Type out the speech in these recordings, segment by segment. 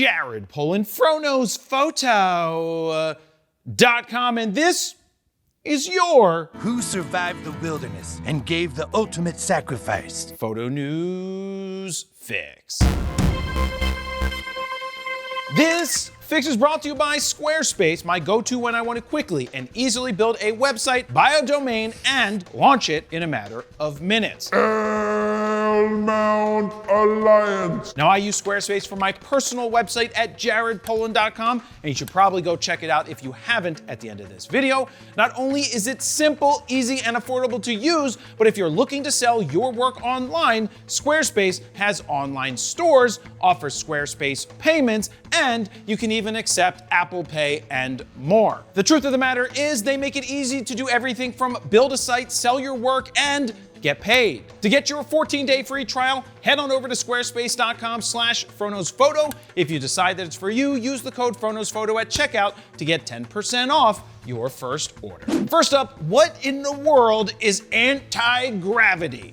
Jared Polin, FroKnowsPhoto.com, and this is your Who Survived the Wilderness and Gave the Ultimate Sacrifice? Photo News Fix. This fix is brought to you by Squarespace, my go-to when I want to quickly and easily build a website, buy a domain, and launch it in a matter of minutes. Mount Alliance. Now, I use Squarespace for my personal website at jaredpolin.com, and you should probably go check it out if you haven't at the end of this video. Not only is it simple, easy, and affordable to use, but if you're looking to sell your work online, Squarespace has online stores, offers Squarespace payments, and you can even accept Apple Pay and more. The truth of the matter is they make it easy to do everything from build a site, sell your work, and get paid. To get your 14-day free trial, head on over to squarespace.com/FroKnowsPhoto. If you decide that it's for you, use the code FroKnowsPhoto at checkout to get 10% off your first order. First up, what in the world is anti-gravity?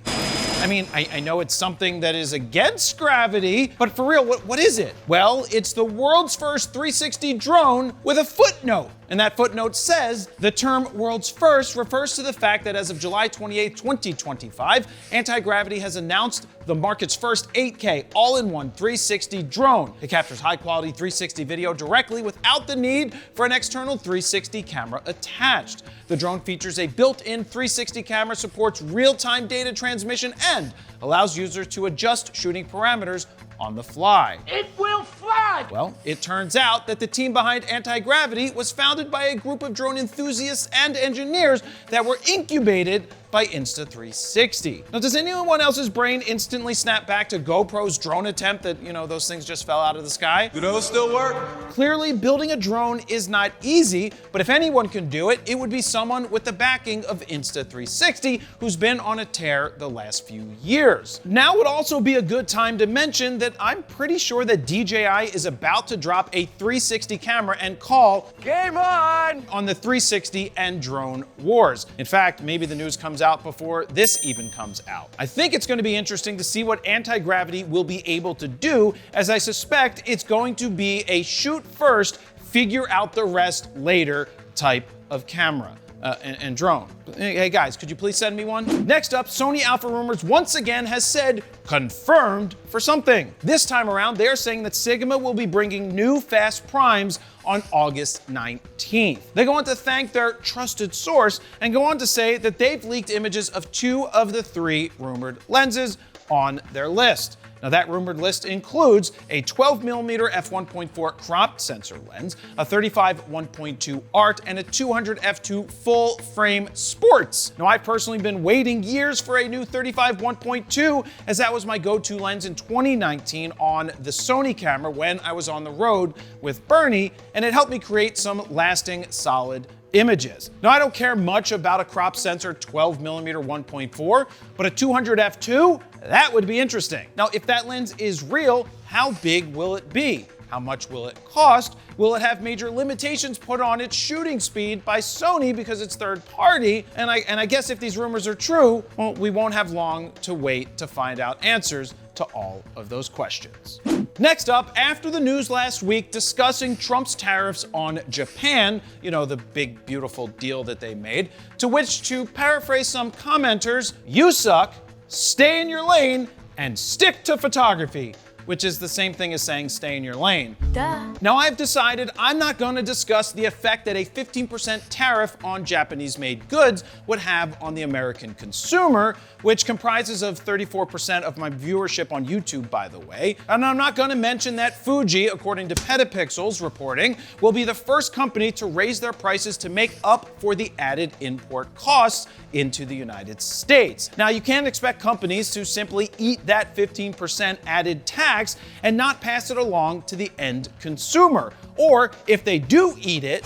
I mean, I know it's something that is against gravity, but for real, what is it? Well, it's the world's first 360 drone with a footnote. And that footnote says, the term world's first refers to the fact that as of July 28, 2025, Antigravity has announced the market's first 8K all-in-one 360 drone. It captures high-quality 360 video directly without the need for an external 360 camera attached. The drone features a built-in 360 camera, supports real-time data transmission, and allows users to adjust shooting parameters on the fly. It will fly! Well, it turns out that the team behind Antigravity was founded by a group of drone enthusiasts and engineers that were incubated by Insta360. Now, does anyone else's brain instantly snap back to GoPro's drone attempt that, those things just fell out of the sky? Do those still work? Clearly, building a drone is not easy, but if anyone can do it, it would be someone with the backing of Insta360, who's been on a tear the last few years. Now would also be a good time to mention that I'm pretty sure that DJI is about to drop a 360 camera and call Game on the 360 and drone wars. In fact, maybe the news comes out before this even comes out. I think it's going to be interesting to see what Antigravity will be able to do, as I suspect it's going to be a shoot first, figure out the rest later type of camera. And drone. Hey guys, could you please send me one? Next up, Sony Alpha Rumors once again has said confirmed for something. This time around, they're saying that Sigma will be bringing new fast primes on August 19th. They go on to thank their trusted source and go on to say that they've leaked images of 2 of the 3 rumored lenses on their list. Now, that rumored list includes a 12mm f1.4 cropped sensor lens, a 35 1.2 art, and a 200 f2 full frame sports. Now, I've personally been waiting years for a new 35 1.2, as that was my go-to lens in 2019 on the Sony camera when I was on the road with Bernie, and it helped me create some lasting, solid images. Now, I don't care much about a crop sensor 12mm 1.4, but a 200 f2, that would be interesting. Now, if that lens is real, how big will it be? How much will it cost? Will it have major limitations put on its shooting speed by Sony because it's third party? And I guess if these rumors are true, well, we won't have long to wait to find out answers to all of those questions. Next up, after the news last week discussing Trump's tariffs on Japan, the big, beautiful deal that they made, to which, to paraphrase some commenters, you suck, stay in your lane, and stick to photography, which is the same thing as saying stay in your lane. Duh. Now, I've decided I'm not going to discuss the effect that a 15% tariff on Japanese-made goods would have on the American consumer, which comprises of 34% of my viewership on YouTube, by the way. And I'm not going to mention that Fuji, according to Petapixels reporting, will be the first company to raise their prices to make up for the added import costs into the United States. Now, you can't expect companies to simply eat that 15% added tax and not pass it along to the end consumer. Or if they do eat it,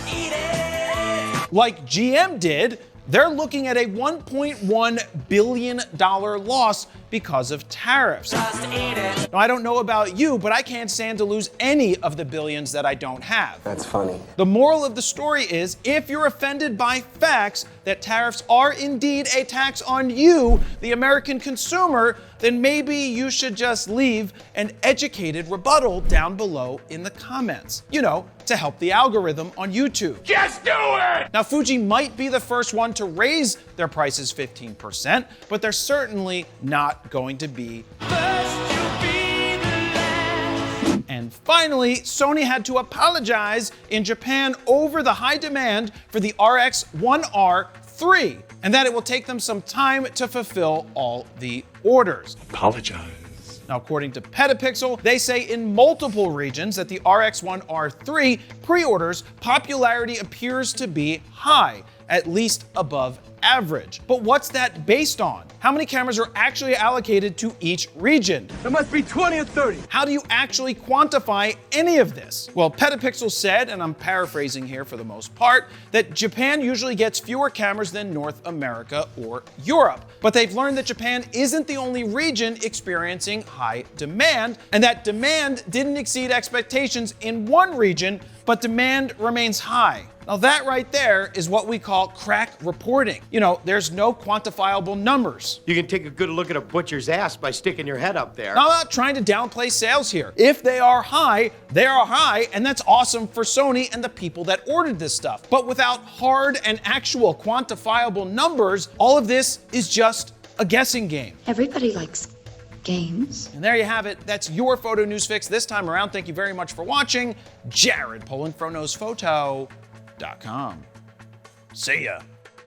like GM did, they're looking at a $1.1 billion loss because of tariffs. Now, I don't know about you, but I can't stand to lose any of the billions that I don't have. That's funny. The moral of the story is, if you're offended by facts that tariffs are indeed a tax on you, the American consumer, then maybe you should just leave an educated rebuttal down below in the comments. You know, to help the algorithm on YouTube. Just do it! Now, Fuji might be the first one to raise their prices 15%, but they're certainly not going to be And finally, Sony had to apologize in Japan over the high demand for the RX1R III, and that it will take them some time to fulfill all the orders. Apologize. Now, according to Petapixel, they say in multiple regions that the RX1R III pre-orders popularity appears to be high, at least above average. But what's that based on? How many cameras are actually allocated to each region? There must be 20 or 30. How do you actually quantify any of this? Well, Petapixel said, and I'm paraphrasing here for the most part, that Japan usually gets fewer cameras than North America or Europe. But they've learned that Japan isn't the only region experiencing high demand, and that demand didn't exceed expectations in one region, but demand remains high. Now that right there is what we call crack reporting. You know, there's no quantifiable numbers. You can take a good look at a butcher's ass by sticking your head up there. Now, I'm not trying to downplay sales here. If they are high, and that's awesome for Sony and the people that ordered this stuff. But without hard and actual quantifiable numbers, all of this is just a guessing game. Everybody likes games. And there you have it. That's your photo news fix this time around. Thank you very much for watching. Jared Polin, FroKnowsPhoto.com. See ya.